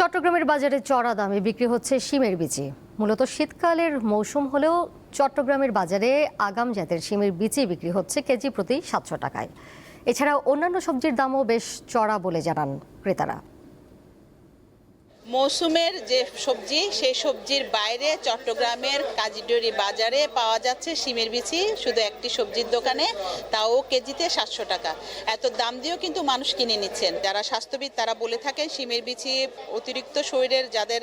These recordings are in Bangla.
চট্টগ্রামের বাজারে চড়া দামে বিক্রি হচ্ছে শিমের বিচি। মূলত শীতকালের মৌসুম হলেও চট্টগ্রামের বাজারে আগাম জাতের শিমের বিচি বিক্রি হচ্ছে কেজি প্রতি 700 টাকায়। এছাড়া অন্যান্য সবজির দামও বেশ চড়া বলে জানান ক্রেতারা। মৌসুমের যে সবজি সেই সবজির বাইরে চট্টগ্রামের কাজীডুরি বাজারে পাওয়া যাচ্ছে শিমের বিচি শুধু একটি সবজির দোকানে, তাও কেজিতে 700 টাকা। এত দাম দিয়েও কিন্তু মানুষ কিনে নিচ্ছেন। যারা স্বাস্থ্যবিদ তারা বলে থাকেন শিমের বিচি অতিরিক্ত শরীরের যাদের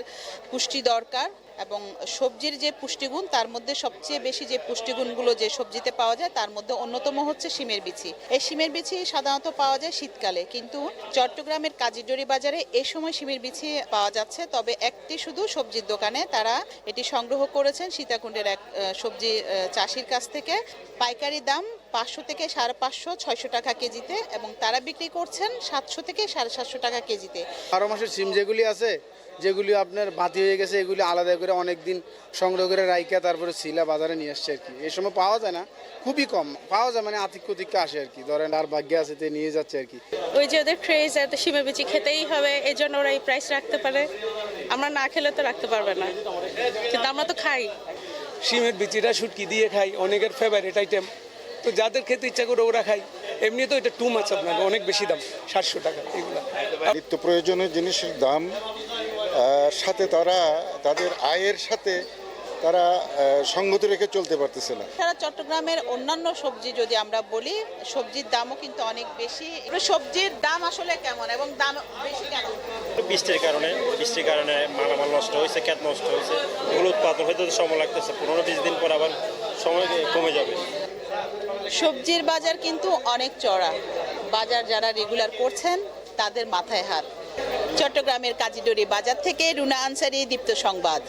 পুষ্টি দরকার এবং সবজির যে পুষ্টিগুণ তার মধ্যে সবচেয়ে বেশি যে পুষ্টিগুণগুলো যে সবজিতে পাওয়া যায় তার মধ্যে অন্যতম হচ্ছে শিমের বিচি। এই শিমের বিচি সাধারণত পাওয়া যায় শীতকালে, কিন্তু চট্টগ্রামের কাজীডুরি বাজারে এই সময় শিমের বিচি পাওয়া যাচ্ছে, তবে একটি শুধু সবজির দোকানে তারা এটি সংগ্রহ করেছেন সীতাকুণ্ডের এক সবজি চাষির কাছ থেকে। পাইকারি দাম 500 থেকে 550, 600 টাকা কেজিতে এবং তারা বিক্রি করছেন 700 থেকে 750 টাকা কেজিতে। 12 মাসের সিম যেগুলি আছে, যেগুলি আপনার বাতি হয়ে গেছে, এগুলি আলাদা করে অনেক দিন সংগ্রহ করে রাইকা তারপরে সিলা বাজারে নিয়ে আসছে আর কি। এই সময় পাওয়া যায় না, খুবই কম পাওয়া যায়, মানে আতিক কুতিককে আসে আর কি। ধরেন আর ভাগ্য আছে তে নিয়ে যাচ্ছে আর কি। ওই যে ওদের ক্রেজ, এত শিমের বিচি খেতেই হবে, এই জন্য ওরা এই প্রাইস রাখতে পারে। আমরা না খেলে তো রাখতে পারবে না, কিন্তু আমরা তো খাই। শিমের বিচিটা শুটকি দিয়ে খাই, অনেকের ফেভারিট আইটেম, তো যাদের খেতে ইচ্ছা করে ওরা খাই। এমনি তো এটা টু মাছ, আপনার অনেক বেশি দাম, 700 টাকা এগুলো। নিত্য প্রয়োজনীয় জিনিসের দাম সাথে তারা তাদের আয়ের সাথে তারা সঙ্গতি রেখে চলতে পারতেছে না। তারা চট্টগ্রামের অন্যান্য সবজি যদি আমরা বলি, সবজির দামও কিন্তু অনেক বেশি। সবজির দাম আসলে কেমন এবং দাম বেশি কেন? বৃষ্টির কারণে মালামাল নষ্ট হয়েছে, ক্ষেত নষ্ট হয়েছে, এগুলো উৎপাদন হইতে সময় লাগতেছে। 15-20 দিন পর আবার সময় কমে যাবে। সবজির বাজার কিন্তু অনেক চড়া। বাজার যারা রেগুলার করছেন তাদের মাথায় হাত। চট্টগ্রামের কাজীডুরি বাজার থেকে রুনা আনসারী, দীপ্ত সংবাদ।